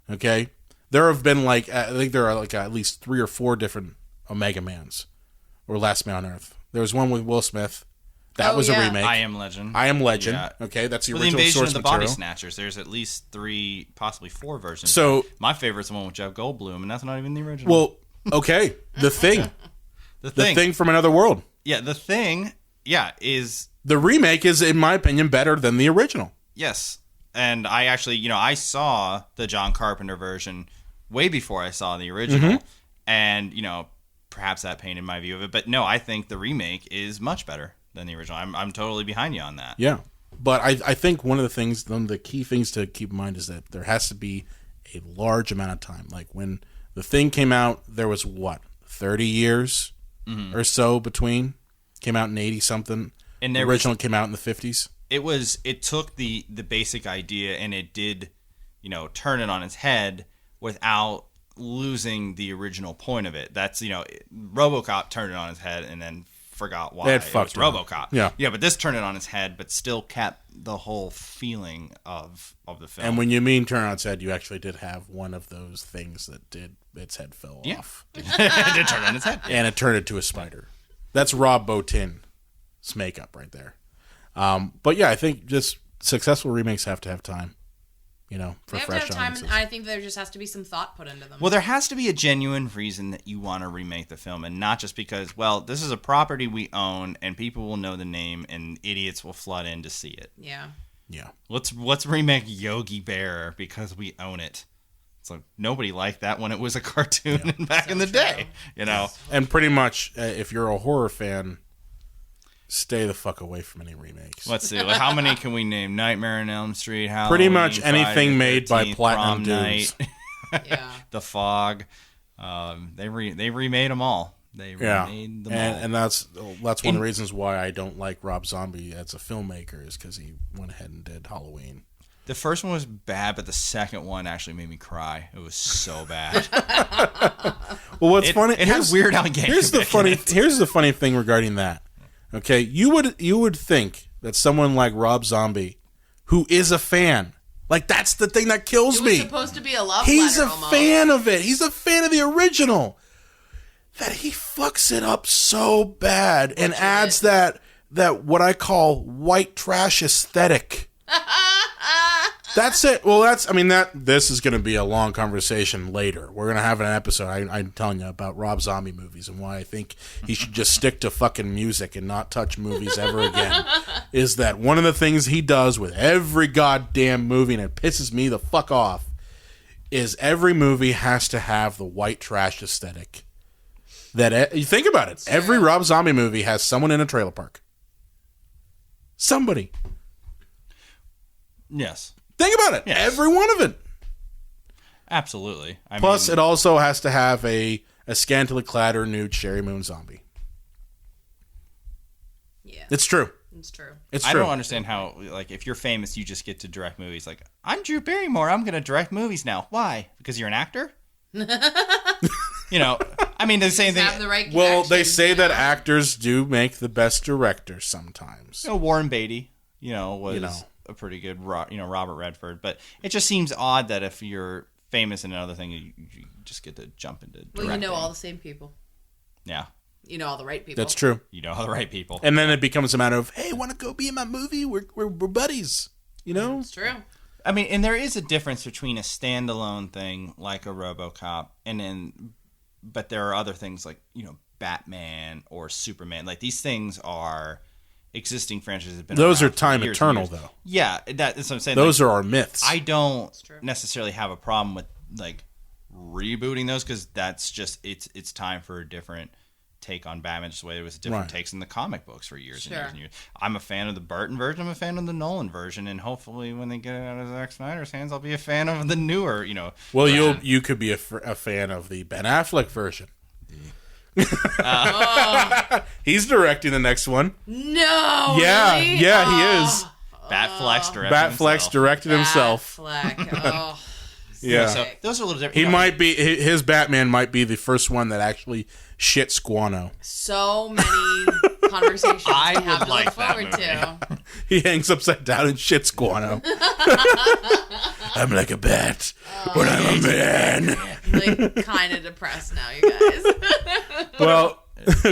Okay, there have been I think there are at least 3 or 4 different Omega Mans or Last Man on Earth. There was one with Will Smith. That was a remake. I Am Legend. Yeah. Okay, that's the original the source of the material. Body Snatchers. There's at least 3, possibly 4 versions. So my favorite's the one with Jeff Goldblum, and that's not even the original. Well, okay, The Thing. The Thing from Another World. Yeah, The Thing. Yeah, is the remake is, in my opinion, better than the original. Yes, and I actually, I saw the John Carpenter version way before I saw the original, and perhaps that painted my view of it. But no, I think the remake is much better than the original. I'm totally behind you on that. Yeah. But I think one of the key things to keep in mind is that there has to be a large amount of time. Like when the thing came out, there was 30 years or so between. Came out in 80 something. And the original came out in the 50s. It took the basic idea and it did, turn it on its head without losing the original point of it. That's, RoboCop turned it on its head and then forgot why it was fucked RoboCop. Yeah, but this turned it on its head, but still kept the whole feeling of the film. And when you mean turn on its head, you actually did have one of those things that did its head fell off. It did turn on its head, and it turned into a spider. That's Rob Bottin's makeup right there. But yeah, I think just successful remakes have to have time. For they have fresh to have time, audiences. and I think there just has to be some thought put into them. Well, there has to be a genuine reason that you want to remake the film, and not just because, well, this is a property we own, and people will know the name, and idiots will flood in to see it. Yeah. Yeah. Let's remake Yogi Bear because we own it. It's like nobody liked that when it was a cartoon back in the day, And pretty much, if you're a horror fan, stay the fuck away from any remakes. Let's see. How many can we name? Nightmare on Elm Street, Halloween, pretty much Friday anything the made by 13th, Platinum Prom Dudes. Night, Yeah. The Fog. They remade them all. They remade them all. And that's one of the reasons why I don't like Rob Zombie as a filmmaker is because he went ahead and did Halloween. The first one was bad, but the second one actually made me cry. It was so bad. Well, what's funny? It had Weird Al Yankovic Here's the funny. in it. Here's the funny thing regarding that. Okay, you would think that someone like Rob Zombie, who is a fan, like that's the thing that kills It was me. supposed to be a love He's letter a almost. fan of it. He's a fan of the original. That he fucks it up so bad and adds that what I call white trash aesthetic. That's it. Well, this is going to be a long conversation later. We're going to have an episode, I'm telling you, about Rob Zombie movies and why I think he should just stick to fucking music and not touch movies ever again. Is that one of the things he does with every goddamn movie, and it pisses me the fuck off, is every movie has to have the white trash aesthetic. You think about it. Every Rob Zombie movie has someone in a trailer park. Somebody. Yes. Think about it. Yes. Every one of it. Absolutely. Plus, it also has to have a scantily clad or nude Sherry Moon zombie. Yeah. It's true. It's true. It's I true. don't understand how, if you're famous, you just get to direct movies. Like, I'm Drew Barrymore. I'm going to direct movies now. Why? Because you're an actor? The same thing. Have the right Well, they connections, say that actors do make the best directors sometimes. Warren Beatty, was a pretty good, Robert Redford. But it just seems odd that if you're famous in another thing, you just get to jump into directing. Well, you know all the same people. Yeah. You know all the right people. That's true. You know all the right people. And then it becomes a matter of, hey, want to go be in my movie? We're buddies. It's true. And there is a difference between a standalone thing like a RoboCop but there are other things like, Batman or Superman. Like, these things are existing franchises that have been Those around are for time years eternal, and years. though. Yeah, that's what I'm saying. Those are our myths. I don't necessarily have a problem with, rebooting those because that's just, it's time for a different take on Batman, just the way there was different takes in the comic books for years and years and years. I'm a fan of the Burton version. I'm a fan of the Nolan version, and hopefully when they get it out of Zack Snyder's hands, I'll be a fan of the newer, Well, you could be a fan of the Ben Affleck version. He's directing the next one. No. Yeah, really? yeah, he is. Batflex directed himself. Batfleck. Oh. Yeah. So those are a little different. He might be his Batman might be the first one that actually shit Squano. So many conversations I to have would to like look that forward movie. to. He hangs upside down and shits Squano. I'm like a bat, but I'm a man. Kind of depressed now, you guys. Well,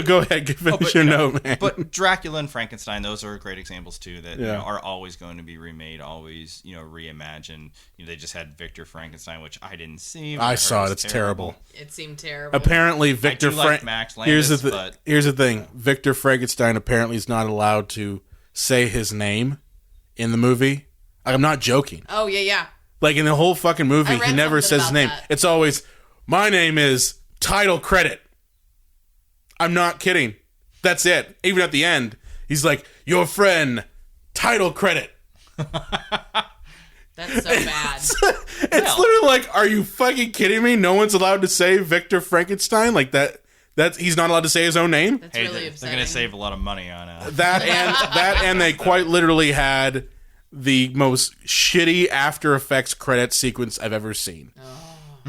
go ahead, finish your note, man. But Dracula and Frankenstein, those are great examples too that Yeah. are always going to be remade, always reimagined. They just had Victor Frankenstein, which I didn't see. I saw it. It's terrible. It seemed terrible. Apparently, Victor do like Max here's Landis, the but- here's the thing. Victor Frankenstein apparently is not allowed to say his name in the movie. I'm not joking. Oh, yeah. Like in the whole fucking movie, I read he never something says his about name. that. It's always, my name is title credit. I'm not kidding. That's it. Even at the end, He's like, your friend, title credit. That's so bad. It's literally like, are you fucking kidding me? No one's allowed to say Victor Frankenstein like that. That's he's not allowed to say his own name. That's really they're upsetting. going to save a lot of money on That and they quite literally had the most shitty After Effects credit sequence I've ever seen.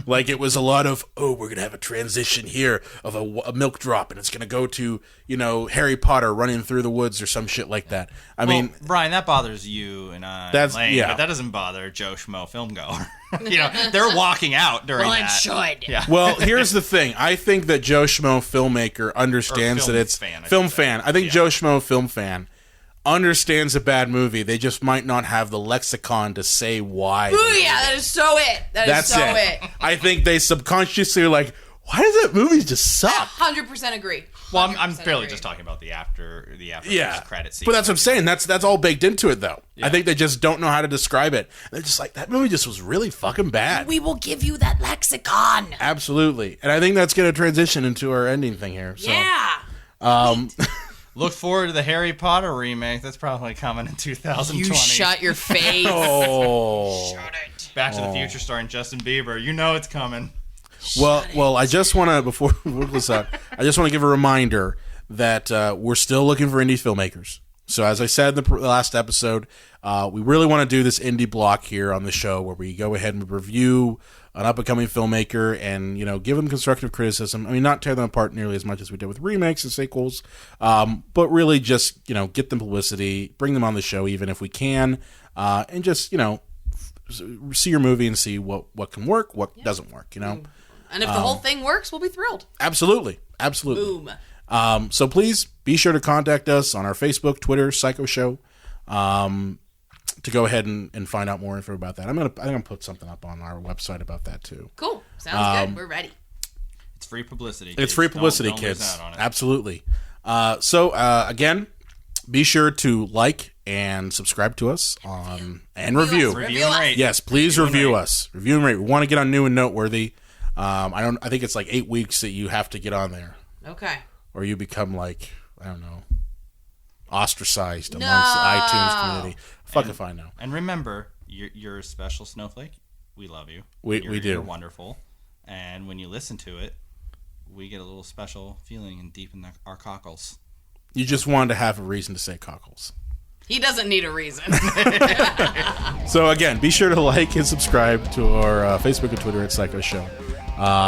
Like, it was a lot of, we're going to have a transition here of a milk drop, and it's going to go to, Harry Potter running through the woods or some shit like that. I mean, Brian, that bothers you and I, that's Elaine, yeah. but that doesn't bother Joe Schmo filmgoer. They're walking out during Well, it that. should. Yeah. Well, here's the thing. I think that Joe Schmo filmmaker understands that it's film fan. I think Joe Schmo film fan understands a bad movie. They just might not have the lexicon to say why. Ooh, yeah, that is so it. That's so it. I think they subconsciously are like, why does that movie just suck? 100% agree. Well, I'm 100% barely agree. just talking about the after Yeah, credit sequence. but that's what I'm saying. That's all baked into it, though. I think they just don't know how to describe it. They're just like, that movie just was really fucking bad. We will give you that lexicon. Absolutely, and I think that's going to transition into our ending thing here. So. Yeah. Look forward to the Harry Potter remake. That's probably coming in 2020. You shut your face. Oh. Back to the Future starring Justin Bieber. You know it's coming. Well, I just want to, before we look this up, I just want to give a reminder that we're still looking for indie filmmakers. So as I said in the last episode, we really want to do this indie block here on the show where we go ahead and review an up-and-coming filmmaker and, give them constructive criticism. I mean, not tear them apart nearly as much as we did with remakes and sequels, but really just, get them publicity, bring them on the show even if we can, and just, see your movie and see what can work, what doesn't work, And if the whole thing works, we'll be thrilled. Absolutely. Boom. So please be sure to contact us on our Facebook, Twitter, Psycho Show, to go ahead and find out more info about that. I think I'm gonna put something up on our website about that too. Cool. Sounds good. We're ready. It's free publicity. It's kids. free publicity, Don't lose kids. out on it. Absolutely. So again, be sure to like and subscribe to us and review. Review and rate. Yes, please review rate. us. Review and rate. We want to get on new and noteworthy. I think it's like 8 weeks that you have to get on there, Okay. or you become like, I don't know, ostracized amongst the iTunes community. Fuck if I know. And remember, you're a special snowflake. We love you. We do. You're wonderful. And when you listen to it, we get a little special feeling and deep in our cockles. You just wanted to have a reason to say cockles. He doesn't need a reason. So again, be sure to like and subscribe to our Facebook and Twitter at Psycho Show.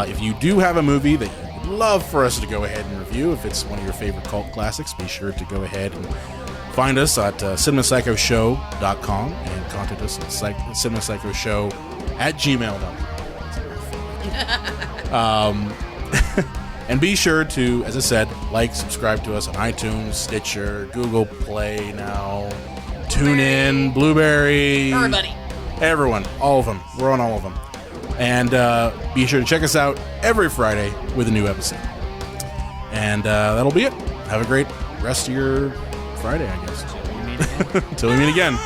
If you do have a movie that you would love for us to go ahead and review, if it's one of your favorite cult classics, be sure to go ahead and find us at cinemapsychoshow.com and contact us at cinemapsychoshow@gmail.com. And be sure to, as I said, like, subscribe to us on iTunes, Stitcher, Google Play now, TuneIn, Blueberry. Everybody. Everyone. All of them. We're on all of them. And be sure to check us out every Friday with a new episode. And that'll be it. Have a great rest of your Friday, I guess. Until we meet again.